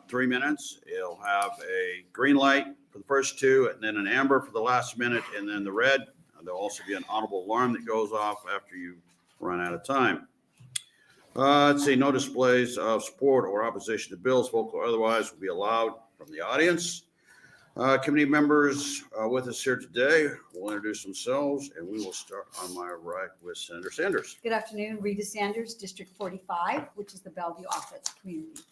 3 minutes. It'll have a green light for the first 2, and then an amber for the last minute, and then the red. There'll also be an audible alarm that goes off after you run out of time. Let's see, no displays of support or opposition to bills, vocal or otherwise, will be allowed from the audience. Committee members with us here today will introduce themselves, and we will start on my right with Senator Sanders. Good afternoon, Rita Sanders, District 45, which is the Bellevue Office Community.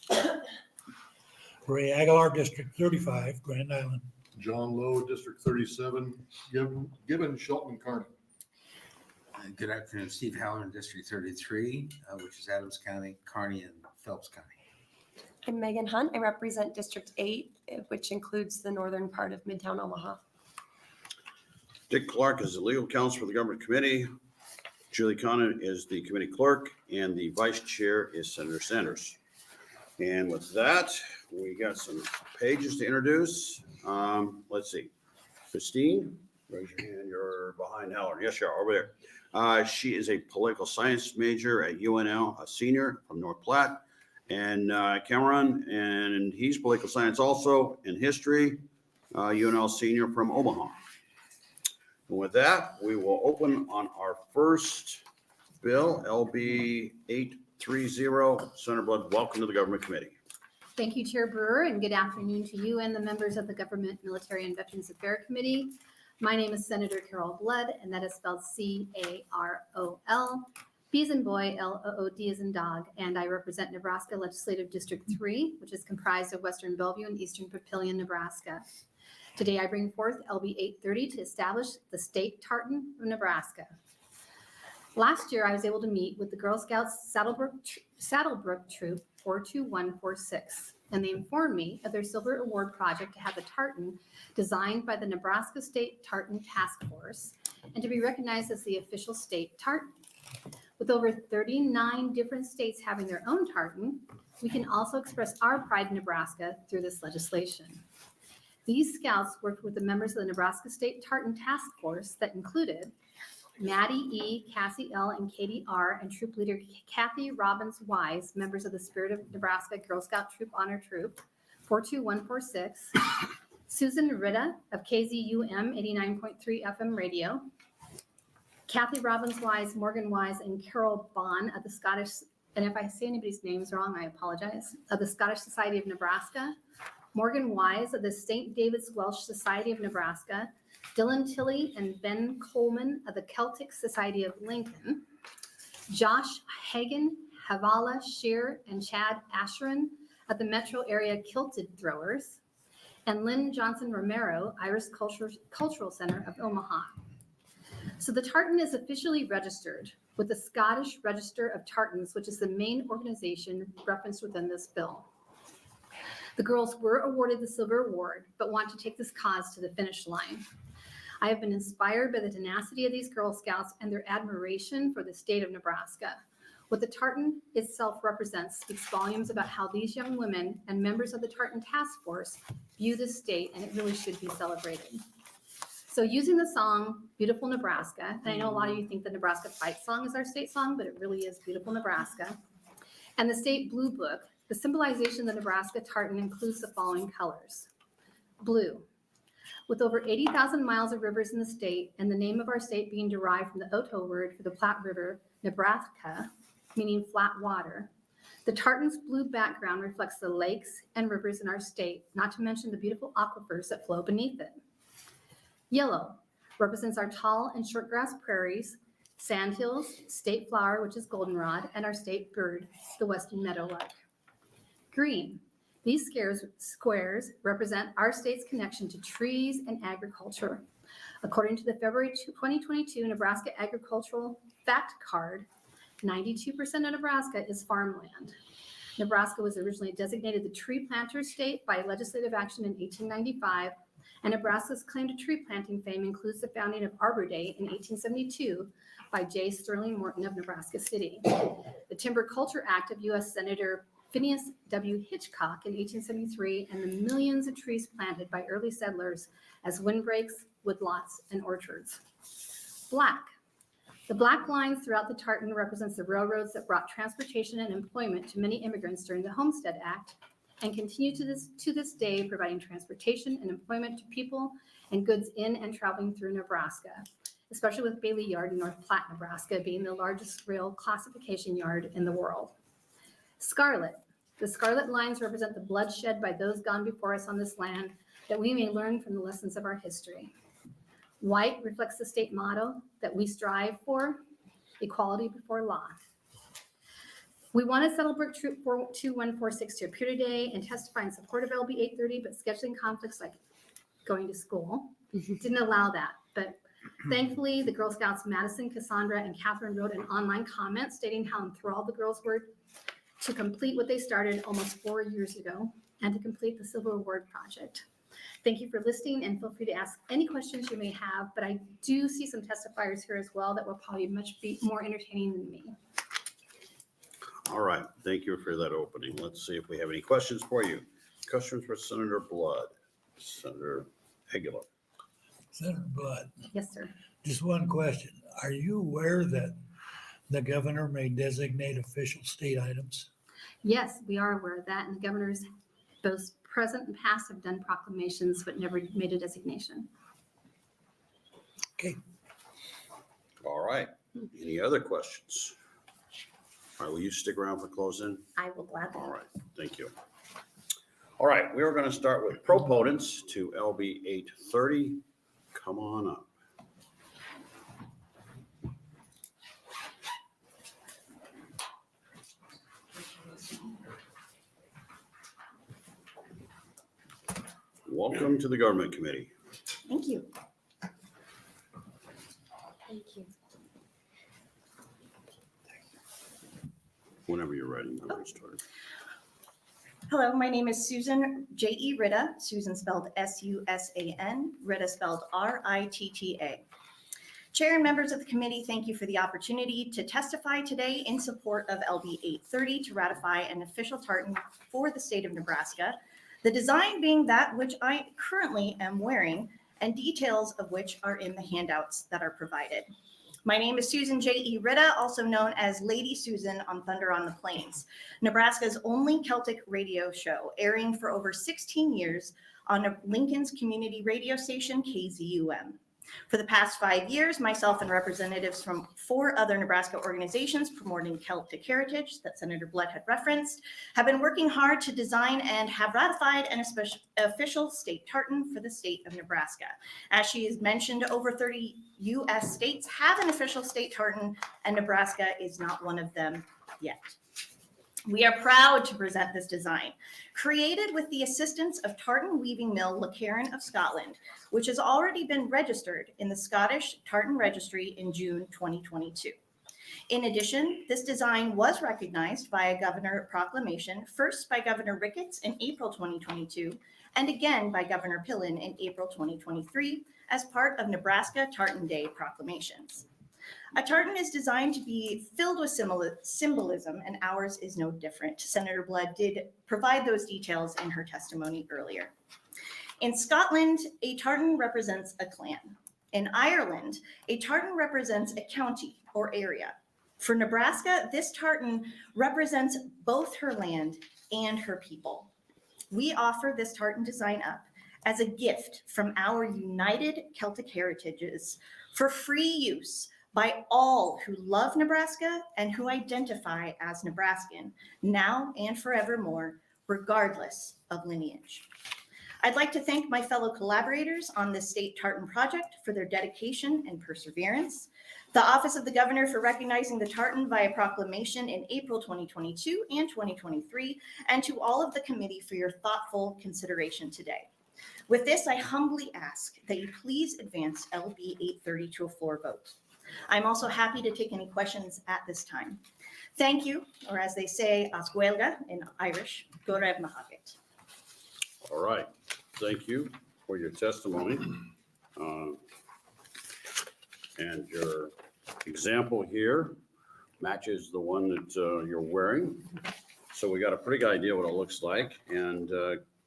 Ray Aguilar, District 35, Grand Island. John Lowe, District 37, Gibbon, Shelton, Kearney. Good afternoon, Steve Halloran, District 33, which is Adams County, Kearney, and Phelps County. I'm Megan Hunt. I represent District 8, which includes the northern part of Midtown Omaha. Dick Clark is the legal counsel for the government committee. Julie Conrad is the committee clerk, and the vice chair is Senator Sanders. And with that, we got some pages to introduce. Let's see. Christine, raise your hand. You're behind Halloran. Yes, you are over there. She is a political science major at UNL, a senior from North Platte. And Cameron, and he's political science also, in history, UNL senior from Omaha. And with that, we will open on our first bill, LB 830. Senator Blood, welcome to the Government Committee. Thank you, Chair Brewer, and good afternoon to you and the members of the Government, Military, and Veterans Affairs Committee. My name is Senator Carol Blood, and that is spelled C-A-R-O-L. B as in boy, L-O-O-D as in dog, and I represent Nebraska Legislative District 3, which is comprised of Western Bellevue and Eastern Papillion, Nebraska. Today, I bring forth LB 830 to establish the state tartan of Nebraska. Last year, I was able to meet with the Girl Scouts Saddlebrook Troop 42146, and they informed me of their Silver Award project to have a tartan designed by the Nebraska State Tartan Task Force and to be recognized as the official state tartan. With over 39 different states having their own tartan, we can also express our pride in Nebraska through this legislation. These scouts worked with the members of the Nebraska State Tartan Task Force that included Maddie E., Cassie L., and Katie R., and troop leader Kathy Robbins Wise, members of the Spirit of Nebraska Girl Scout Troop Honor Troop 42146, Susan Ritta of KZUM 89.3 FM radio, Kathy Robbins Wise, Morgan Wise, and Carol Bond of the Scottish, and if I say anybody's names wrong, I apologize, of the Scottish Society of Nebraska, Morgan Wise of the St. David's Welsh Society of Nebraska, Dylan Tilley and Ben Coleman of the Celtic Society of Lincoln, Josh Hagen, Havala Shear, and Chad Asheron of the Metro Area Kilted Throwers, and Lynn Johnson Romero, Irish Cultural Center of Omaha. So the tartan is officially registered with the Scottish Register of Tartans, which is the main organization referenced within this bill. The girls were awarded the Silver Award, but want to take this cause to the finish line. I have been inspired by the tenacity of these Girl Scouts and their admiration for the state of Nebraska. What the tartan itself represents speaks volumes about how these young women and members of the Tartan Task Force view the state, and it really should be celebrated. So using the song, Beautiful Nebraska, and I know a lot of you think the Nebraska Fight Song is our state song, but it really is Beautiful Nebraska, and the State Blue Book, the symbolization of the Nebraska tartan includes the following colors. Blue. With over 80,000 miles of rivers in the state, and the name of our state being derived from the Oto word for the Platte River, Nebraska, meaning flat water, the tartan's blue background reflects the lakes and rivers in our state, not to mention the beautiful aquifers that flow beneath it. Yellow represents our tall and short grass prairies, sandhills, state flower, which is goldenrod, and our state bird, the western meadowlark. Green. These squares represent our state's connection to trees and agriculture. According to the February 2022 Nebraska Agricultural Fact Card, 92% of Nebraska is farmland. Nebraska was originally designated the tree planter state by legislative action in 1895, and Nebraska's claim to tree planting fame includes the founding of Arbor Day in 1872 by J. Sterling Morton of Nebraska City, the Timber Culture Act of U.S. Senator Phineas W. Hitchcock in 1873, and the millions of trees planted by early settlers as windbreaks, woodlots, and orchards. Black. The black lines throughout the tartan represents the railroads that brought transportation and employment to many immigrants during the Homestead Act, and continue to this day providing transportation and employment to people and goods in and traveling through Nebraska, especially with Bailey Yard in North Platte, Nebraska, being the largest rail classification yard in the world. Scarlet. The scarlet lines represent the blood shed by those gone before us on this land, that we may learn from the lessons of our history. White reflects the state motto that we strive for, equality before law. We wanted Settlebrook Troop 21462 to appear today and testify in support of LB 830, but scheduling conflicts like going to school didn't allow that. But thankfully, the Girl Scouts Madison, Cassandra, and Catherine wrote an online comment stating how enthralled the girls were to complete what they started almost 4 years ago and to complete the Civil Award project. Thank you for listening, and feel free to ask any questions you may have, but I do see some testifiers here as well that will probably be more entertaining than me. All right, thank you for that opening. Let's see if we have any questions for you. Questions for Senator Blood, Senator Aguilar. Senator Blood, Yes, sir. just one question. Are you aware that the governor may designate official state items? Yes, we are aware of that, and the governors, both present and past, have done proclamations but never made a designation. Okay, All right, any other questions? All right, will you stick around for closing? I will gladly. All right, thank you. All right, we are going to start with proponents to LB 830. Come on up. Welcome to the Government Committee. Thank you. Thank you. Whenever you're ready, I'm ready to start. Hello, my name is Susan J.E. Ritta, Susan spelled S-U-S-A-N, Ritta spelled R-I-T-T-A. Chair and members of the committee, thank you for the opportunity to testify today in support of LB 830 to ratify an official tartan for the state of Nebraska, the design being that which I currently am wearing, and details of which are in the handouts that are provided. My name is Susan J.E. Ritta, also known as Lady Susan on Thunder on the Plains, Nebraska's only Celtic radio show, airing for over 16 years on Lincoln's community radio station, KZUM. For the past 5 years, myself and representatives from 4 other Nebraska organizations promoting Celtic heritage that Senator Blood had referenced have been working hard to design and have ratified an official state tartan for the state of Nebraska. As she has mentioned, over 30 U.S. states have an official state tartan, and Nebraska is not one of them yet. We are proud to present this design, created with the assistance of tartan weaving mill Lacaron of Scotland, which has already been registered in the Scottish Tartan Registry in June 2022. In addition, this design was recognized by a governor proclamation, first by Governor Ricketts in April 2022, and again by Governor Pillen in April 2023 as part of Nebraska Tartan Day proclamations. A tartan is designed to be filled with symbolism, and ours is no different. Senator Blood did provide those details in her testimony earlier. In Scotland, a tartan represents a clan. In Ireland, a tartan represents a county or area. For Nebraska, this tartan represents both her land and her people. We offer this tartan design up as a gift from our united Celtic heritages for free use by all who love Nebraska and who identify as Nebraskan, now and forevermore, regardless of lineage. I'd like to thank my fellow collaborators on this state tartan project for their dedication and perseverance, the Office of the Governor for recognizing the tartan via proclamation in April 2022 and 2023, and to all of the committee for your thoughtful consideration today. With this, I humbly ask that you please advance LB 830 to a floor vote. I'm also happy to take any questions at this time. Thank you, or as they say, Asguelga in Irish, go raibh mahagat. All right, thank you for your testimony. And your example here matches the one that you're wearing. So we got a pretty good idea what it looks like. And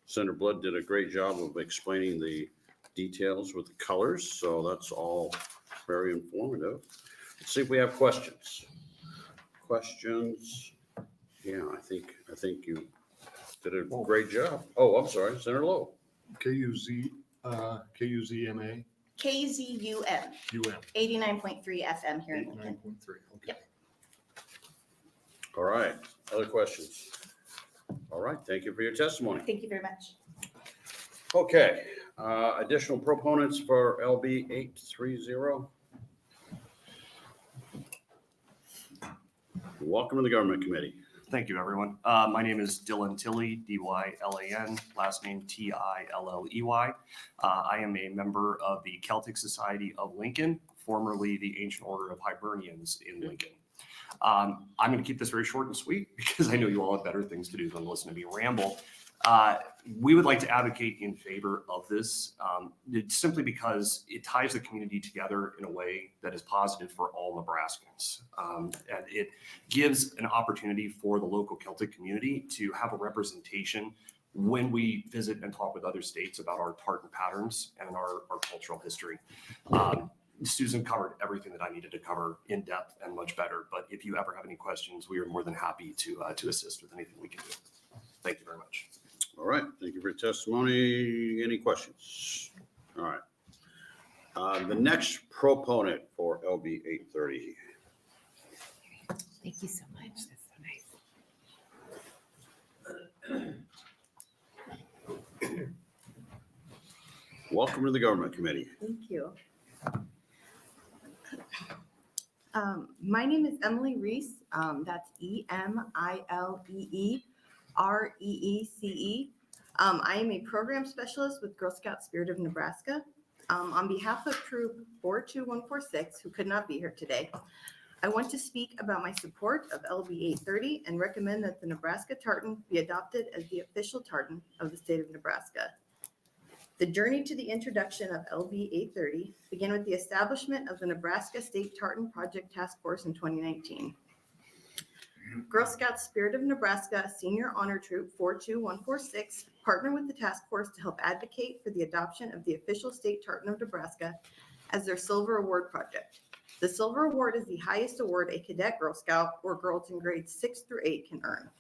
Senator Blood did a great job of explaining the details with the colors. So that's all very informative. Let's see if we have questions. Questions? Yeah, I think you Did a great job. Oh, I'm sorry, Senator Lowe. KUZMA, KZUM, UM, 89.3 FM here in Lincoln. 89.3. Okay. Yep. All right, other questions? All right, thank you for your testimony. Thank you very much. Okay, additional proponents for LB 830. Welcome to the Government Committee. Thank you, everyone. My name is Dylan Tilley, D-Y-L-A-N, last name T-I-L-L-E-Y. I am a member of the Celtic Society of Lincoln, formerly the Ancient Order of Hibernians in Lincoln. I'm going to keep this very short and sweet because I know you all have better things to do than listen to me ramble. We would like to advocate in favor of this simply because it ties the community together in a way that is positive for all Nebraskans. And it gives an opportunity for the local Celtic community to have a representation when we visit and talk with other states about our tartan patterns and our cultural history. Susan covered everything that I needed to cover in depth and much better. But if you ever have any questions, we are more than happy to assist with anything we can do. Thank you very much. All right, thank you for your testimony. Any questions? All right. The next proponent for LB 830. Thank you so much. That's so nice. Welcome to the Government Committee. Thank you. My name is Emily Reese. That's EMILEEREECE. I am a program specialist with Girl Scout Spirit of Nebraska. On behalf of Troop 42146, who could not be here today, I want to speak about my support of LB 830 and recommend that the Nebraska tartan be adopted as the official tartan of the state of Nebraska. The journey to the introduction of LB 830 began with the establishment of the Nebraska State Tartan Project Task Force in 2019. Girl Scouts Spirit of Nebraska Senior Honor Troop 42146 partnered with the task force to help advocate for the adoption of the official state tartan of Nebraska as their Silver Award project. The Silver Award is the highest award a cadet Girl Scout or girls in grades 6 through 8 can earn.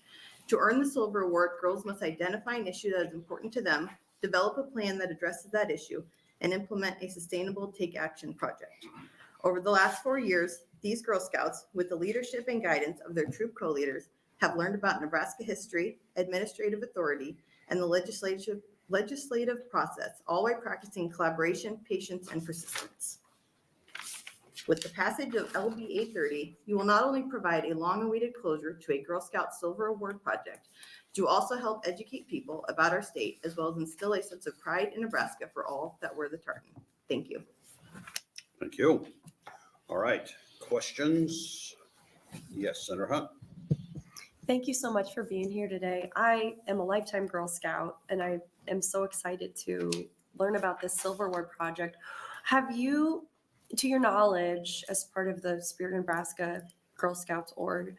To earn the Silver Award, girls must identify an issue that is important to them, develop a plan that addresses that issue, and implement a sustainable take action project. Over the last 4 years, these Girl Scouts, with the leadership and guidance of their troop co-leaders, have learned about Nebraska history, administrative authority, and the legislative process, all while practicing collaboration, patience, and persistence. With the passage of LB 830, you will not only provide a long-awaited closure to a Girl Scout Silver Award project, but you also help educate people about our state, as well as instill a sense of pride in Nebraska for all that wear the tartan. Thank you. Thank you. All right, questions? Yes, Senator Hunt. Thank you so much for being here today. I am a lifetime Girl Scout, and I am so excited to learn about this Silver Award project. Have you, to your knowledge, as part of the Spirit of Nebraska Girl Scouts org,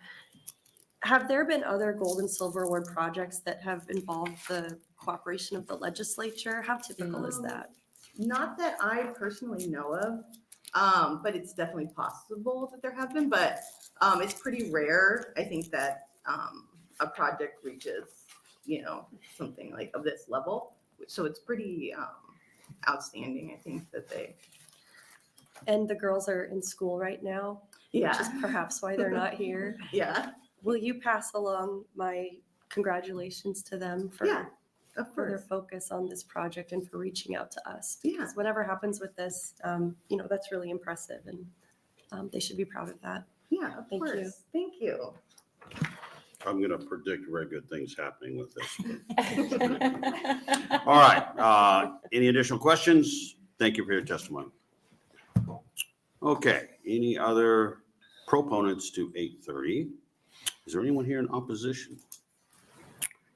have there been other Gold and Silver Award projects that have involved the cooperation of the legislature? How typical is that? Not that I personally know of, but it's definitely possible that there have been, but it's pretty rare, I think, that a project reaches, something like of this level. So it's pretty outstanding, I think, that they. And the girls are in school right now, Yeah. which is perhaps why they're not here. Yeah, Will you pass along my congratulations to them for, yeah, of for their course. focus on this project and for reaching out to us? Yeah. Because whatever happens with this, that's really impressive, and they should be proud of that. Yeah, of Thank you. course. Thank you. I'm going to predict very good things happening with this. All right, any additional questions? Thank you for your testimony. Okay, any other proponents to 830? Is there anyone here in opposition?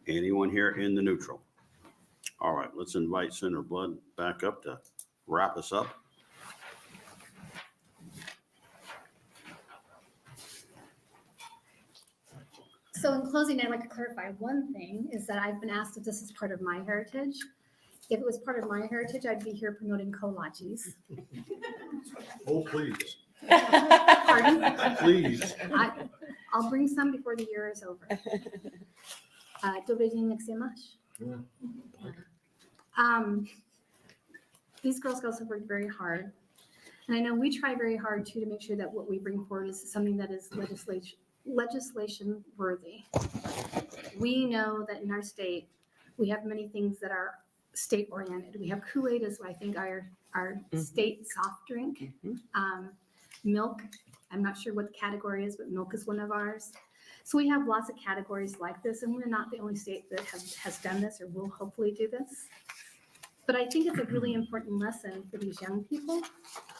Anyone here in the neutral? All right, let's invite Senator Blood back up to wrap us up. So in closing, I'd like to clarify one thing, is that I've been asked if this is part of my heritage. If it was part of my heritage, I'd be here promoting kolaches. Oh, please, Pardon? please. I'll bring some before the year is over. Dobrý den, jak se máš? These Girl Scouts have worked very hard. And I know we try very hard too to make sure that what we bring forward is something that is legislation worthy. We know that in our state, we have many things that are state oriented. We have Kool-Aid as I think our state soft drink. Milk, I'm not sure what the category is, but milk is one of ours. So we have lots of categories like this, and we're not the only state that has done this or will hopefully do this. But I think it's a really important lesson for these young people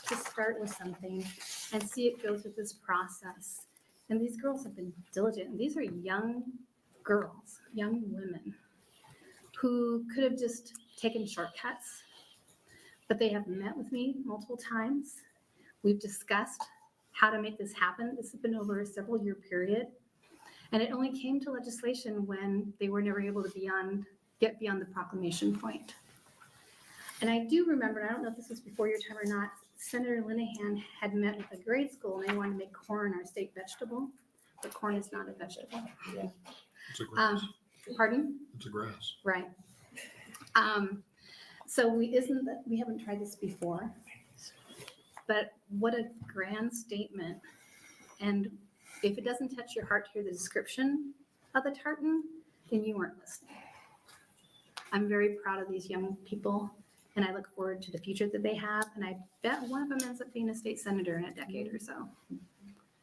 to start with something and see it go through this process. And these girls have been diligent. And these are young girls, young women who could have just taken shortcuts, but they have met with me multiple times. We've discussed how to make this happen. This has been over a several year period. And it only came to legislation when they were never able to get beyond the proclamation point. And I do remember, and I don't know if this was before your time or not, Senator Linehan had met with a grade school and they wanted to make corn our state vegetable, but corn is not a vegetable. It's a grass. Pardon? It's a grass. Right. So we haven't tried this before, but what a grand statement. And if it doesn't touch your heart to hear the description of the tartan, then you weren't listening. I'm very proud of these young people, and I look forward to the future that they have. And I bet one of them ends up being a state senator in a decade or so.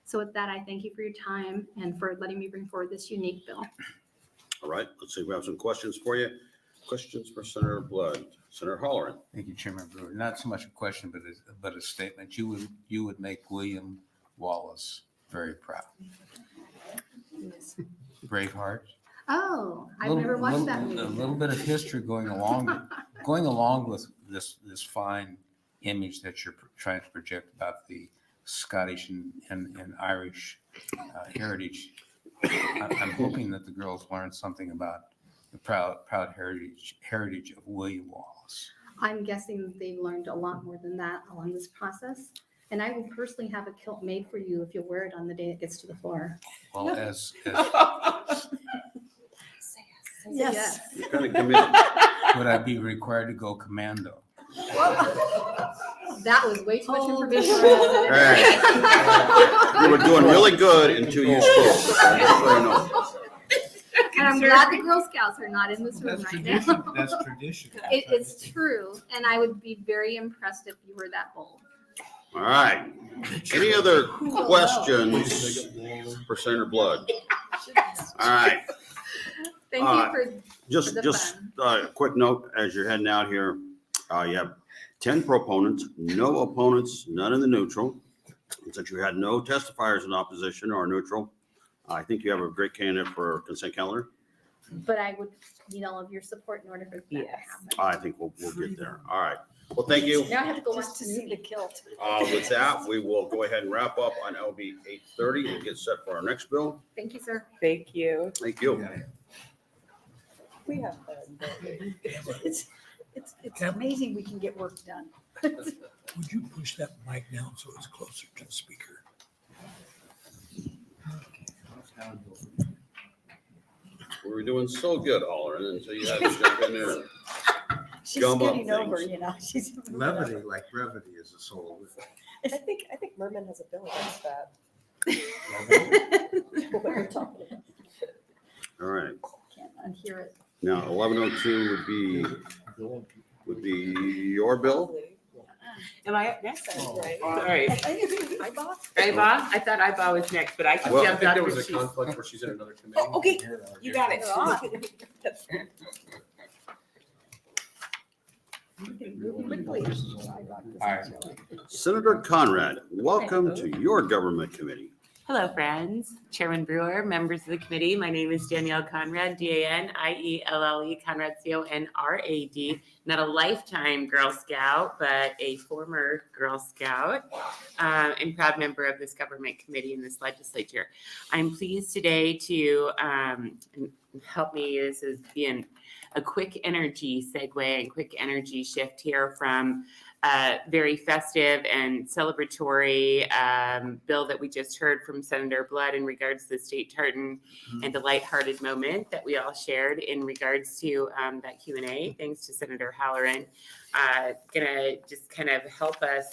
So with that, I thank you for your time and for letting me bring forward this unique bill. All right, let's see if we have some questions for you. Questions for Senator Blood. Senator Holleran. Thank you, Chairman Brewer. Not so much a question, but a statement. You would make William Wallace very proud. Braveheart. Oh, I've never watched that A movie. little bit of history going along with this fine image that you're trying to project about the Scottish and Irish heritage. I'm hoping that the girls learn something about the proud heritage of William Wallace. I'm guessing they've learned a lot more than that along this process. And I will personally have a kilt made for you if you'll wear it on the day it gets to the floor. Well, as Yes. You're kind of committed. would I be required to go commando? That was way too much information. All right. You were doing really good until you spoke. Just so you know. And I'm glad the Girl Scouts are not in this room right now. That's tradition. It's true, and I would be very impressed if you were that bold. All right. Any other questions for Senator Blood? All right. Thank you for Just the fun. a quick note as you're heading out here. You have 10 proponents, no opponents, none in the neutral. And since you had no testifiers in opposition or neutral, I think you have a great candidate for consent calendar. But I would need all of your support in order for that to happen. I think we'll get there. All right. Well, thank you. Now I have to go watch Just to the see the movie. kilt. With that, we will go ahead and wrap up on LB 830 and get set for our next bill. Thank you, sir. Thank you. Thank you. We have fun. It's amazing we can get work done. Would you push that mic down so it's closer to the speaker? We were doing so good, Hollering, until you had to jump in there. She's Gum up getting over, things. you know, she's. Levity, like brevity, is a soul. I think Merman has a bill against that. What you're talking about. All right. Can't unhear it. Now, 1102 would be your bill. Am I up next? Right. All right. Ibach? Ibach? I thought Ibach was next, but I can Well, jump out. There was a because she's- conflict where she's in another committee. Oh, okay, you got it. You can move quickly. Senator Conrad, welcome to your government committee. Hello, friends. Chairman Brewer, members of the committee. My name is Danielle Conrad, D-A-N-I-E-L-L-E, Conrad, C-O-N-R-A-D. Not a lifetime Girl Scout, but a former Girl Scout and proud member of this government committee in this legislature. I'm pleased today to help me. This is being a quick energy segue and quick energy shift here from very festive and celebratory bill that we just heard from Senator Blood in regards to the state tartan, and a lighthearted moment that we all shared in regards to that Q&A. Thanks to Senator Halloran. Gonna just kind of help us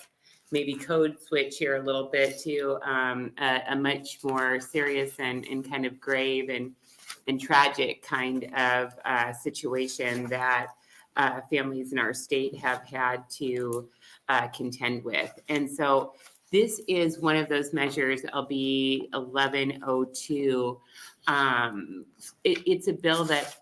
maybe code switch here a little bit to a much more serious and kind of grave and tragic kind of situation that families in our state have had to contend with. And so this is one of those measures, LB 1102. It's a bill that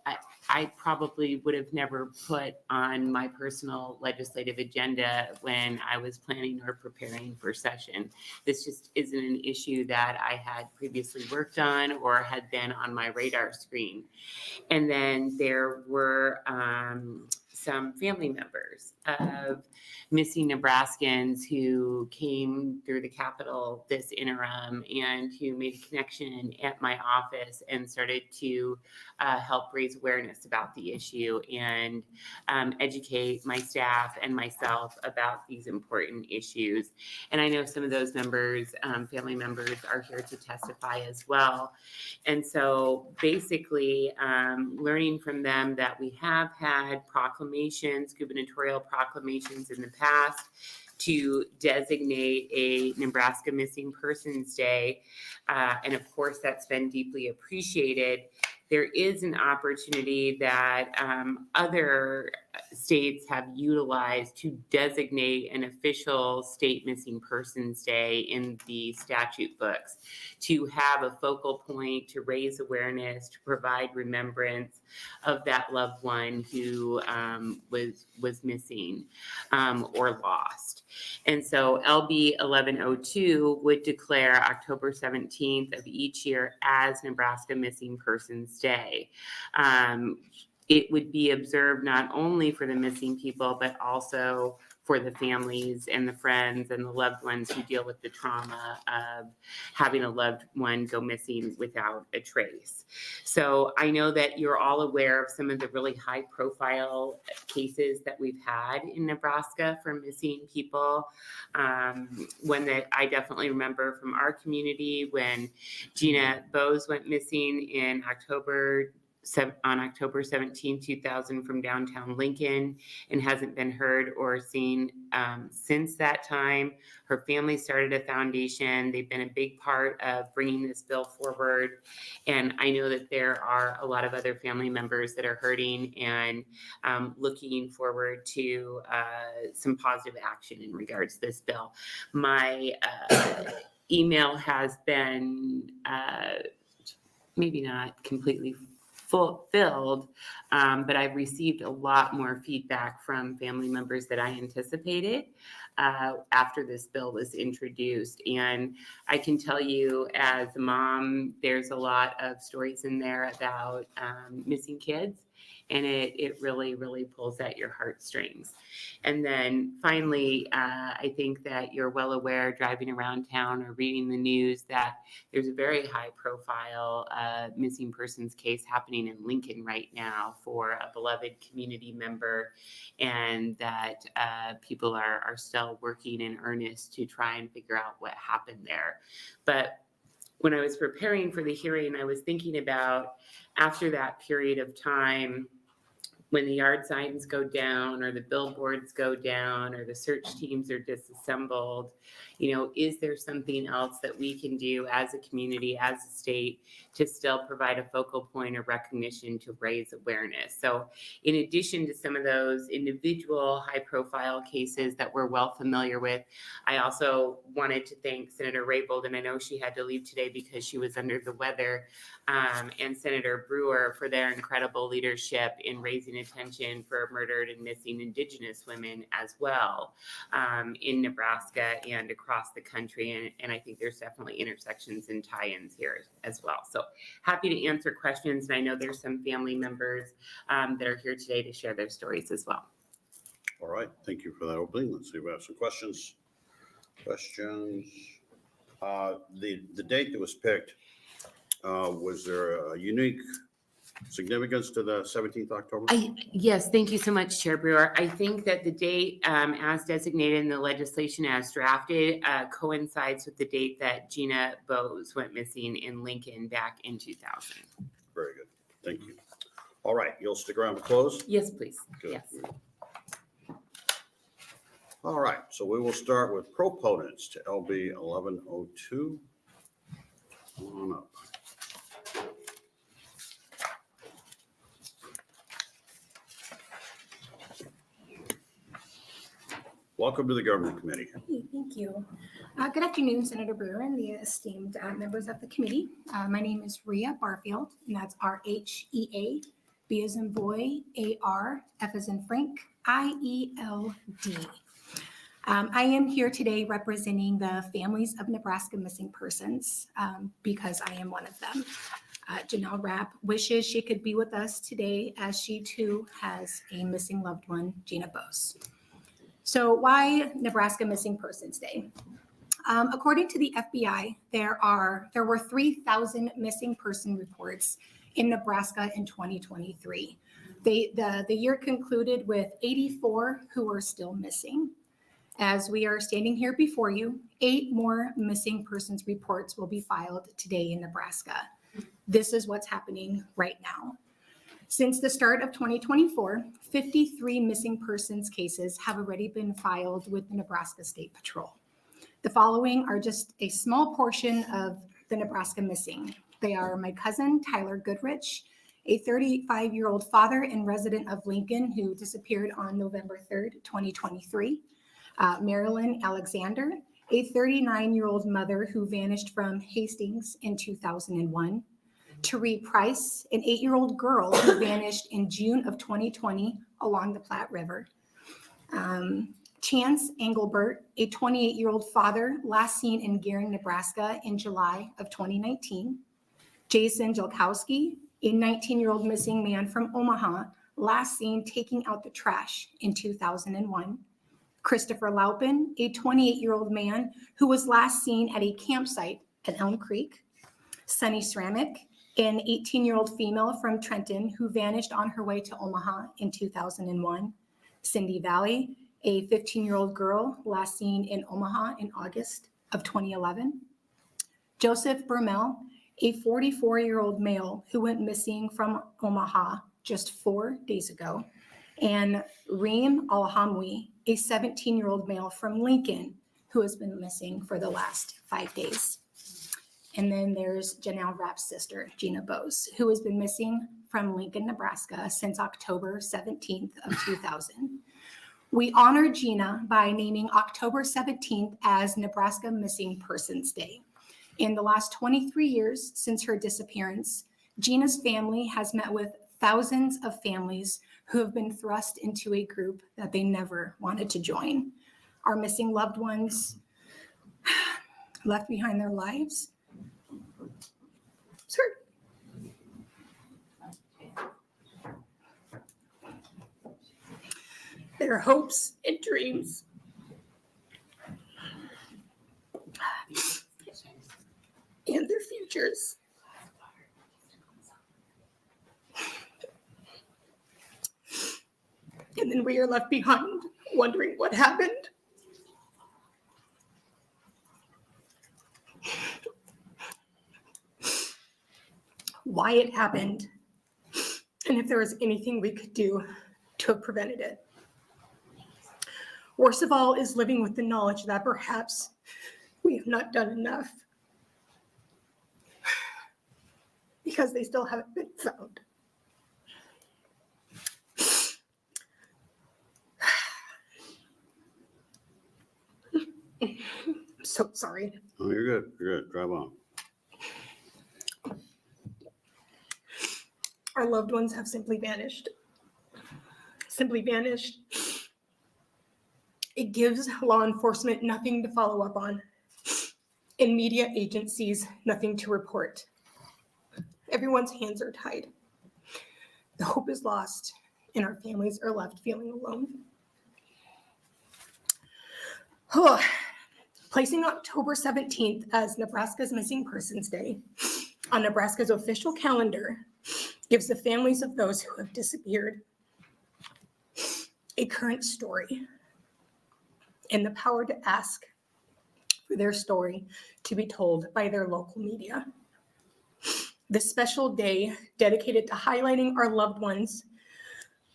I probably would have never put on my personal legislative agenda when I was planning or preparing for session. This just isn't an issue that I had previously worked on or had been on my radar screen. And then there were some family members of missing Nebraskans who came through the Capitol this interim and who made a connection at my office and started to help raise awareness about the issue and educate my staff and myself about these important issues. And I know some of those members, family members, are here to testify as well. And so basically learning from them that we have had proclamations, gubernatorial proclamations in the past to designate a Nebraska Missing Persons Day. And of course, that's been deeply appreciated. There is an opportunity that other states have utilized to designate an official state missing persons day in the statute books, to have a focal point, to raise awareness, to provide remembrance of that loved one who was missing or lost. And so LB 1102 would declare October 17th of each year as Nebraska Missing Persons Day. It would be observed not only for the missing people, but also for the families and the friends and the loved ones who deal with the trauma of having a loved one go missing without a trace. So I know that you're all aware of some of the really high profile cases that we've had in Nebraska for missing people. One that I definitely remember from our community when Gina Bose went missing on October 17, 2000 from downtown Lincoln and hasn't been heard or seen since that time. Her family started a foundation. They've been a big part of bringing this bill forward. And I know that there are a lot of other family members that are hurting and looking forward to some positive action in regards to this bill. My email has been maybe not completely fulfilled, but I've received a lot more feedback from family members that I anticipated after this bill was introduced. And I can tell you as a mom, there's a lot of stories in there about missing kids. And it really, really pulls at your heartstrings. And then finally, I think that you're well aware driving around town or reading the news that there's a very high profile missing persons case happening in Lincoln right now for a beloved community member, and that people are still working in earnest to try and figure out what happened there. But when I was preparing for the hearing, I was thinking about after that period of time, when the yard signs go down or the billboards go down or the search teams are disassembled, is there something else that we can do as a community, as a state, to still provide a focal point of recognition to raise awareness? So in addition to some of those individual high profile cases that we're well familiar with, I also wanted to thank Senator Raybould, and I know she had to leave today because she was under the weather, and Senator Brewer for their incredible leadership in raising attention for murdered and missing Indigenous women as well in Nebraska and across the country. And I think there's definitely intersections and tie-ins here as well. So happy to answer questions. And I know there's some family members that are here today to share their stories as well. All right, thank you for that opening. Let's see if we have some questions. The date that was picked, was there a unique significance to the 17th October? Yes, thank you so much, Chair Brewer. I think that the date as designated in the legislation as drafted coincides with the date that Gina Bose went missing in Lincoln back in 2000. Very good. Thank you. All right, you'll stick around to close? Yes, please. Good. Yes. All right, so we will start with proponents to LB 1102. Come on up. Welcome to the Government Committee. Hey, thank you. Good afternoon, Senator Brewer and the esteemed members of the committee. My name is Rhea Barfield, and that's R-H-E-A, B as in boy, A-R, F as in Frank, I-E-L-D. I am here today representing the families of Nebraska missing persons because I am one of them. Janelle Rapp wishes she could be with us today as she too has a missing loved one, Gina Bose. So why Nebraska Missing Persons Day? According to the FBI, there were 3,000 missing person reports in Nebraska in 2023. The year concluded with 84 who are still missing. As we are standing here before you, 8 more missing persons reports will be filed today in Nebraska. This is what's happening right now. Since the start of 2024, 53 missing persons cases have already been filed with the Nebraska State Patrol. The following are just a small portion of the Nebraska missing. They are my cousin, Tyler Goodrich, a 35-year-old father and resident of Lincoln who disappeared on November 3rd, 2023. Marilyn Alexander, a 39-year-old mother who vanished from Hastings in 2001. Teree Price, an 8-year-old girl who vanished in June of 2020 along the Platte River. Chance Engelbert, a 28-year-old father, last seen in Gering, Nebraska in July of 2019. Jason Jelkowski, a 19-year-old missing man from Omaha, last seen taking out the trash in 2001. Christopher Laupin, a 28-year-old man who was last seen at a campsite at Elm Creek. Sunny Sramick, an 18-year-old female from Trenton who vanished on her way to Omaha in 2001. Cindy Valley, a 15-year-old girl last seen in Omaha in August of 2011. Joseph Bermel, a 44-year-old male who went missing from Omaha just 4 days ago. And Reem Alhamwi, a 17-year-old male from Lincoln who has been missing for the last 5 days. And then there's Janelle Rapp's sister, Gina Bose, who has been missing from Lincoln, Nebraska since October 17th of 2000. We honor Gina by naming October 17th as Nebraska Missing Persons Day. In the last 23 years since her disappearance, Gina's family has met with thousands of families who have been thrust into a group that they never wanted to join. Our missing loved ones left behind their lives. Sir. Their hopes and dreams. And their futures. And then we are left behind wondering what happened. Why it happened, and if there was anything we could do to have prevented it. Worst of all is living with the knowledge that perhaps we have not done enough because they still haven't been found. I'm so sorry. Oh, you're good. You're good. Drive on. Our loved ones have simply vanished. Simply vanished. It gives law enforcement nothing to follow up on, and media agencies nothing to report. Everyone's hands are tied. The hope is lost, and our families are left feeling alone. Placing October 17th as Nebraska's Missing Persons Day on Nebraska's official calendar gives the families of those who have disappeared a current story and the power to ask for their story to be told by their local media. This special day dedicated to highlighting our loved ones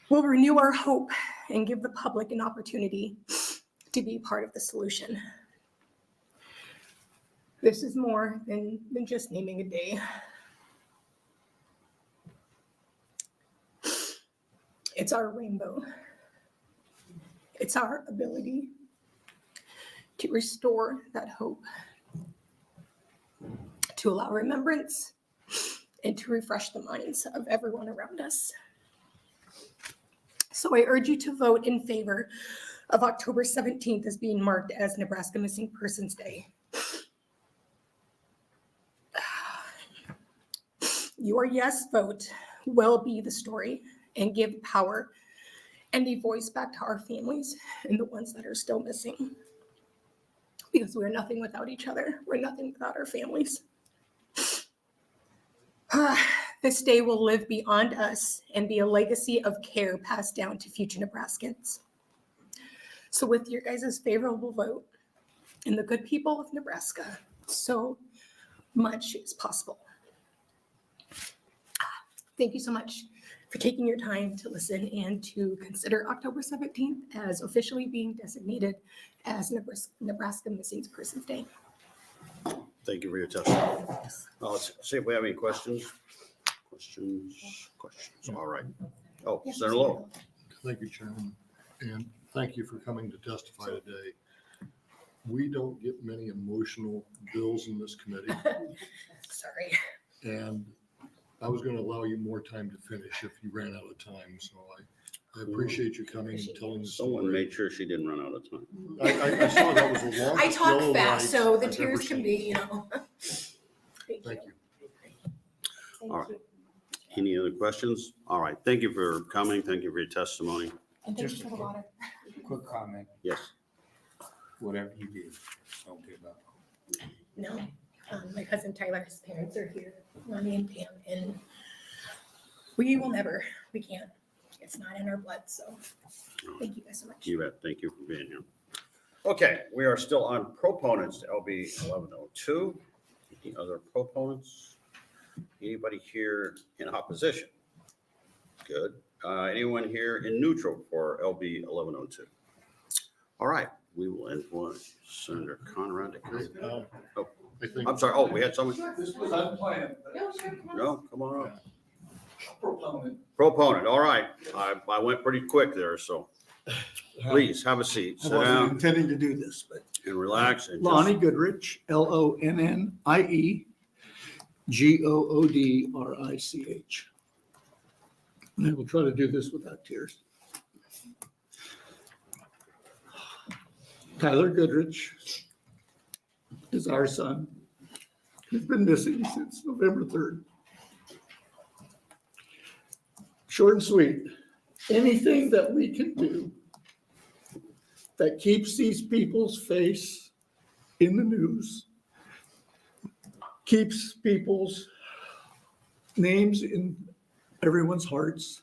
will renew our hope and give the public an opportunity to be part of the solution. This is more than just naming a day. It's our rainbow. It's our ability to restore that hope, to allow remembrance, and to refresh the minds of everyone around us. So I urge you to vote in favor of October 17th as being marked as Nebraska Missing Persons Day. Your yes vote will be the story and give power and a voice back to our families and the ones that are still missing. Because we're nothing without each other. We're nothing without our families. This day will live beyond us and be a legacy of care passed down to future Nebraskans. So with your guys' favorable vote and the good people of Nebraska, so much is possible. Thank you so much for taking your time to listen and to consider October 17th as officially being designated as Nebraska Missing Persons Day. Thank you for your testimony. Let's see if we have any questions. Questions. All right. Oh, Senator Lowe. Thank you, Chairman, and thank you for coming to testify today. We don't get many emotional bills in this committee, Sorry. and I was going to allow you more time to finish if you ran out of time, so I appreciate you coming and telling the Someone story. made sure she didn't run out of time. I saw that was the I longest talk yellow fast, light so the I've tears ever can seen. be, you know. Thank you. All right. Any other questions? All right. Thank you for coming. Thank you for your testimony. And thank you for the water. Quick comment, Yes. whatever you do, don't give up. No, my cousin Tyler's parents are here, Lonnie and Pam, and we can't. It's not in our blood, so thank you guys so much. You bet. Thank you for being here. Okay, we are still on proponents to LB 1102. Any other proponents? Anybody here in opposition? Good. Anyone here in neutral for LB 1102? All right, we will invite Senator Conrad to come. Oh, I think I'm sorry. Oh, we had someone? This was unplanned. No, come on up. Proponent. Proponent, all right. I went pretty quick there, so please have a seat, I sit wasn't down intending to do this, but and relax. And Lonnie Goodrich, LONNIE, GOODRICH. And I will try to do this without tears. Tyler Goodrich is our son. He's been missing since November 3rd. Short and sweet, anything that we can do that keeps these people's face in the news, keeps people's names in everyone's hearts,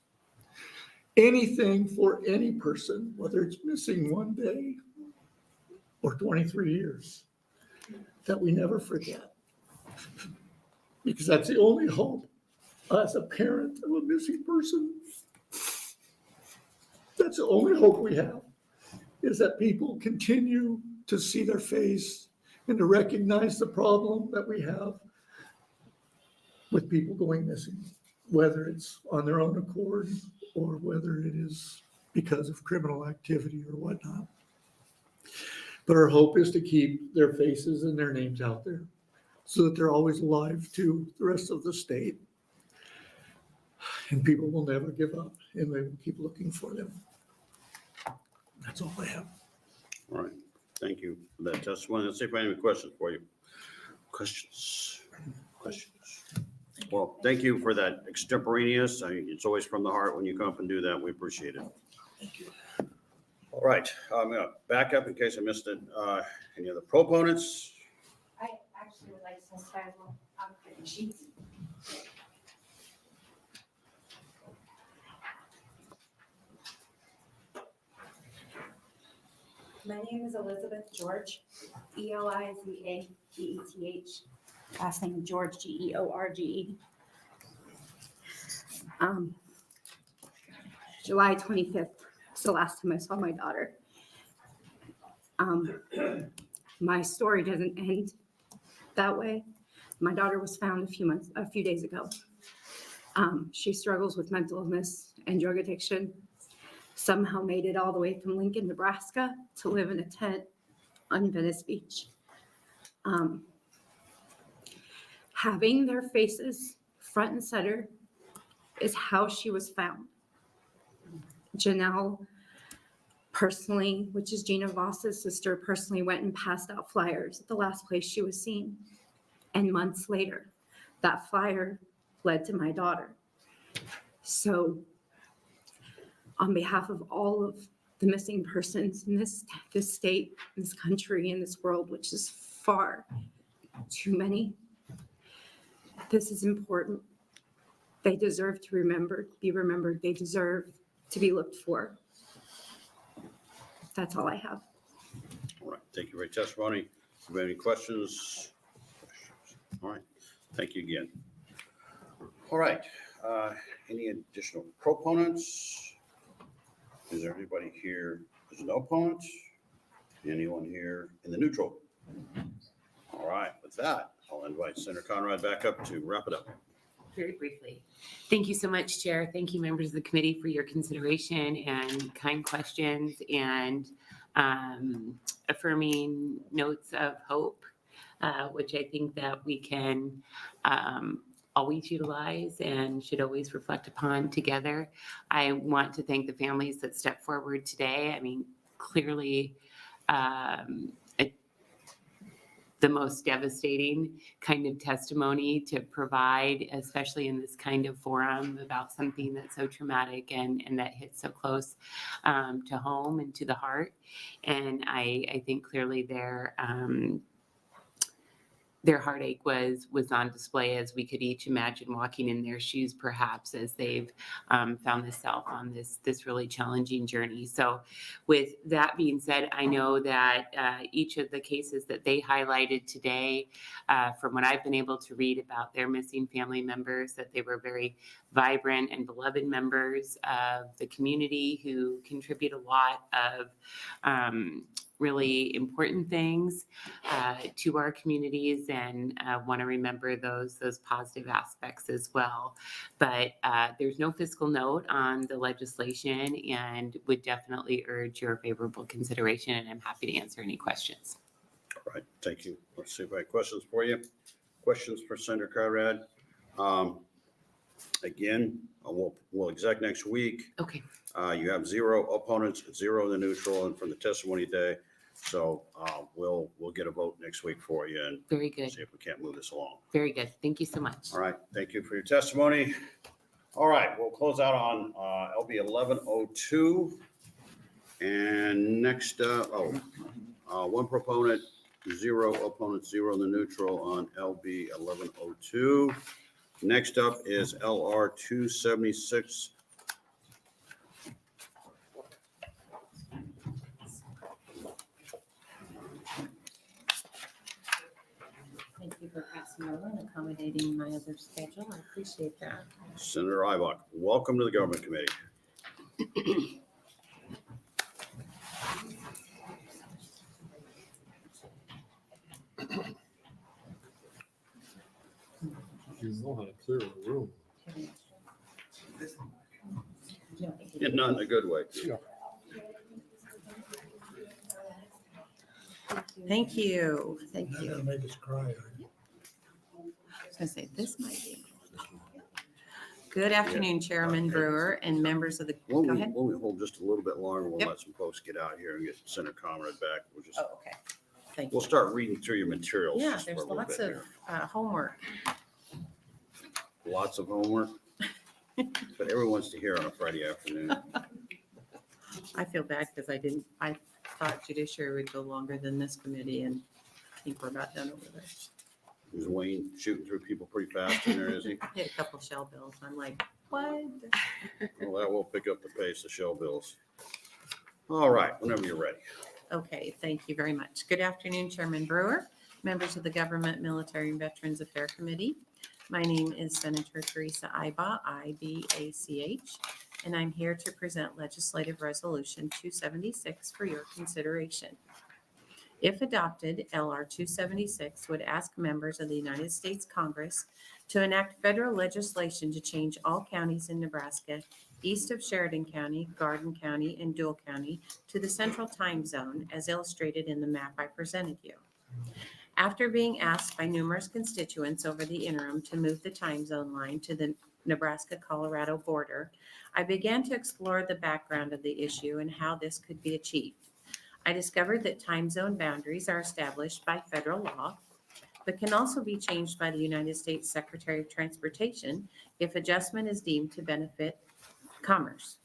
anything for any person, whether it's missing one day or 23 years, that we never forget. Because that's the only hope as a parent of a missing person. That's the only hope we have, is that people continue to see their face and to recognize the problem that we have with people going missing, whether it's on their own accord or whether it is because of criminal activity or whatnot. But our hope is to keep their faces and their names out there so that they're always alive to the rest of the state. And people will never give up and they will keep looking for them. That's all I have. All right, thank you for that testimony. Let's see if I have any questions for you. Questions? Well, thank you for that extemporaneous. It's always from the heart when you come up and do that. We appreciate it. Thank you. All right, I'm gonna back up in case I missed it. Any other proponents? I actually would like to testify as well. I'm pretty sheets. My name is Elizabeth George, Elizageeth. Last name George, George. July 25th was the last time I saw my daughter. My story doesn't end that way. My daughter was found a few days ago. She struggles with mental illness and drug addiction. Somehow made it all the way from Lincoln, Nebraska to live in a tent on Venice Beach. Having their faces front and center is how she was found. Janelle personally, which is Gina Voss's sister, personally went and passed out flyers at the last place she was seen. And months later, that flyer led to my daughter. So on behalf of all of the missing persons in this state, this country, in this world, which is far too many, this is important. They deserve to be remembered. They deserve to be looked for. That's all I have. All right, thank you for your testimony. Do you have any questions? All right, thank you again. All right, any additional proponents? Is there anybody here who's no opponent? Anyone here in the neutral? All right, with that, I'll invite Senator Conrad back up to wrap it up. Very briefly. Thank you so much, Chair. Thank you, members of the committee, for your consideration and kind questions and affirming notes of hope, which I think that we can always utilize and should always reflect upon together. I want to thank the families that stepped forward today. I mean, clearly, the most devastating kind of testimony to provide, especially in this kind of forum, about something that's so traumatic and that hits so close to home and to the heart. And I think clearly their heartache was on display, as we could each imagine walking in their shoes, perhaps, as they've found themselves on this really challenging journey. So with that being said, I know that each of the cases that they highlighted today, from what I've been able to read about their missing family members, that they were very vibrant and beloved members of the community who contribute a lot of really important things to our communities, and want to remember those positive aspects as well. But there's no fiscal note on the legislation, and would definitely urge your favorable consideration, and I'm happy to answer any questions. All right, thank you. Let's see if I have questions for you. Questions for Senator Conrad? Again, we'll exec next week. Okay. You have 0 opponents, 0 in the neutral, and from the testimony day. So we'll get a vote next week for you, and very good. See if we can't move this along. Very good. Thank you so much. All right. Thank you for your testimony. All right. We'll close out on LB 1102. And next, 1 proponent, 0 opponents, 0 in the neutral on LB 1102. Next up is LR 276. Thank you for passing over and accommodating my other schedule. I appreciate that. Senator Ibach, welcome to the Government Committee. You know how to clear a room. And not in a good way. Yeah. Thank you. Thank Not you. gonna make us cry, are you? I was gonna say, this might be. Good afternoon, Chairman Brewer and members of the, Why go don't ahead. we hold just a little bit longer? We'll Yep. let some folks get out here and get Senator Conrad back. Oh, okay. Thank We'll you. start reading through your materials. Yeah, just for there's a little lots bit of here. homework. Lots of homework. But everyone wants to hear on a Friday afternoon. I feel bad because I thought judiciary would go longer than this committee, and I think we're about done over there. Is Wayne shooting through people pretty fast in there, is he? I hit a couple shell bills. I'm like, what? Well, that will pick up the pace of shell bills. All right, whenever you're ready. Okay, thank you very much. Good afternoon, Chairman Brewer, members of the Government, Military, and Veterans Affairs Committee. My name is Senator Teresa Ibach, I-B-A-C-H, and I'm here to present Legislative Resolution 276 for your consideration. If adopted, LR 276 would ask members of the United States Congress to enact federal legislation to change all counties in Nebraska east of Sheridan County, Garden County, and Dual County to the Central Time Zone as illustrated in the map I presented you. After being asked by numerous constituents over the interim to move the time zone line to the Nebraska-Colorado border, I began to explore the background of the issue and how this could be achieved. I discovered that time zone boundaries are established by federal law, but can also be changed by the United States Secretary of Transportation if adjustment is deemed to benefit commerce.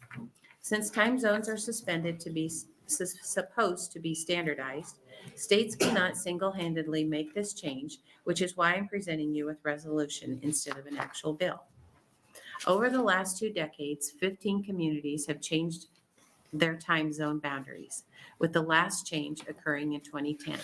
Since time zones are suspended to be supposed to be standardized, states cannot single-handedly make this change, which is why I'm presenting you with resolution instead of an actual bill. Over the last 2 decades, 15 communities have changed their time zone boundaries, with the last change occurring in 2010.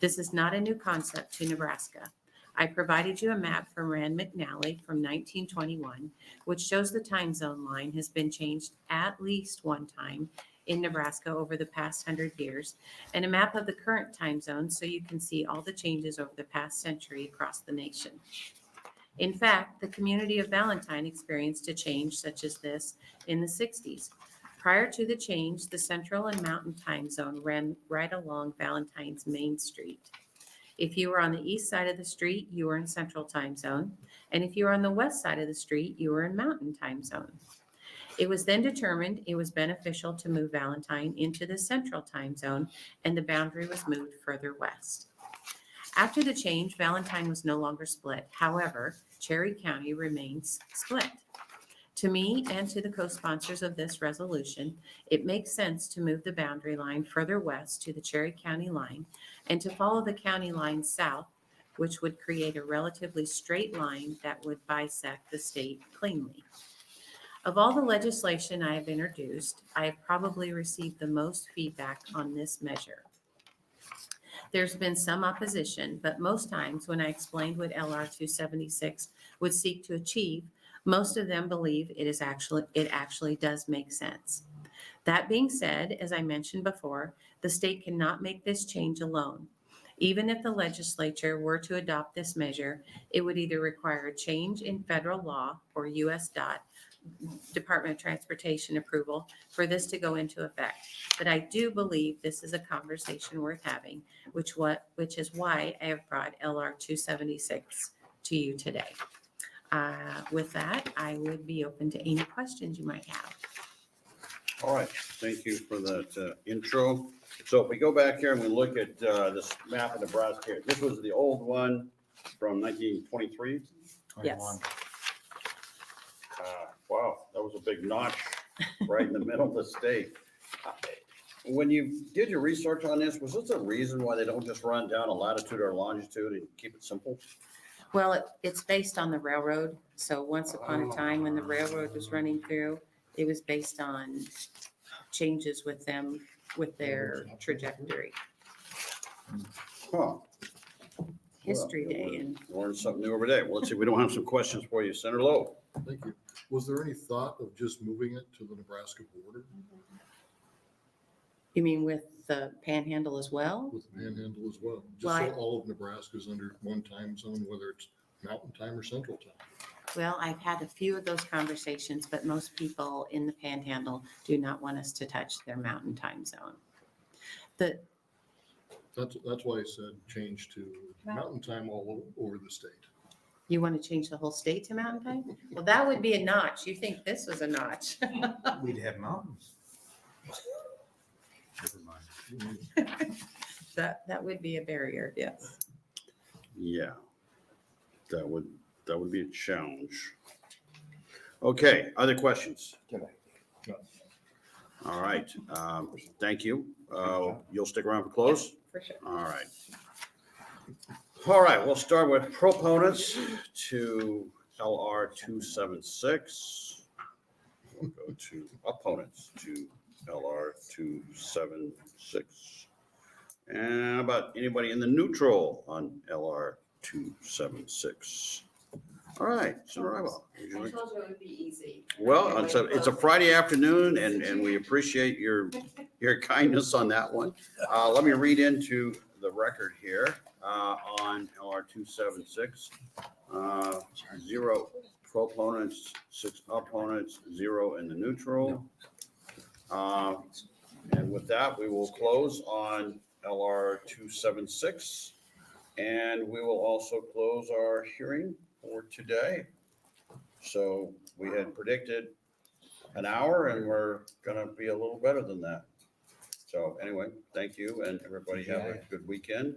This is not a new concept to Nebraska. I provided you a map from Rand McNally from 1921, which shows the time zone line has been changed at least one time in Nebraska over the past 100 years, and a map of the current time zone so you can see all the changes over the past century across the nation. In fact, the community of Valentine experienced a change such as this in the 60s. Prior to the change, the Central and Mountain Time Zone ran right along Valentine's Main Street. If you were on the east side of the street, you were in Central Time Zone, and if you were on the west side of the street, you were in Mountain Time Zone. It was then determined it was beneficial to move Valentine into the Central Time Zone, and the boundary was moved further west. After the change, Valentine was no longer split. However, Cherry County remains split. To me and to the co-sponsors of this resolution, it makes sense to move the boundary line further west to the Cherry County line and to follow the county line south, which would create a relatively straight line that would bisect the state cleanly. Of all the legislation I have introduced, I have probably received the most feedback on this measure. There's been some opposition, but most times when I explained what LR 276 would seek to achieve, most of them believe it actually does make sense. That being said, as I mentioned before, the state cannot make this change alone. Even if the legislature were to adopt this measure, it would either require a change in federal law or U.S. Department of Transportation approval for this to go into effect. But I do believe this is a conversation worth having, which is why I have brought LR 276 to you today. With that, I would be open to any questions you might have. All right, thank you for that intro. So if we go back here and we look at this map of Nebraska here, this was the old one from 1923. Yes. Wow, that was a big notch right in the middle of the state. When you did your research on this, was this a reason why they don't just run down a latitude or longitude and keep it simple? Well, it's based on the railroad. So once upon a time when the railroad was running through, it was based on changes with them, with their trajectory. Huh. History day and Learn something new every day. Well, let's see, we don't have some questions for you. Senator Lowe. Thank you. Was there any thought of just moving it to the Nebraska border you mean with the panhandle as well? with the panhandle as well? Just Well, so all of Nebraska is under one time zone, whether it's mountain time or central time. Well, I've had a few of those conversations, but most people in the panhandle do not want us to touch their mountain time zone. That's why I said change to mountain time all over the state. You want to change the whole state to mountain time? Well, that would be a notch. You think this was a notch? We'd have mountains. Never mind. That would be a barrier, yes. Yeah, that would be a challenge. Okay, other questions? All right, thank you. You'll stick around for close? For sure. All right. All right, we'll start with proponents to LR 276. We'll go to opponents to LR 276. And how about anybody in the neutral on LR 276? All right, Senator Ibach. I told you it would be easy. Well, it's a Friday afternoon and we appreciate your kindness on that one. Let me read into the record here on LR 276. 0 proponents, 6 opponents, 0 in the neutral. And with that, we will close on LR 276. And we will also close our hearing for today. So we had predicted an hour and we're gonna be a little better than that. So anyway, thank you and everybody have a good weekend.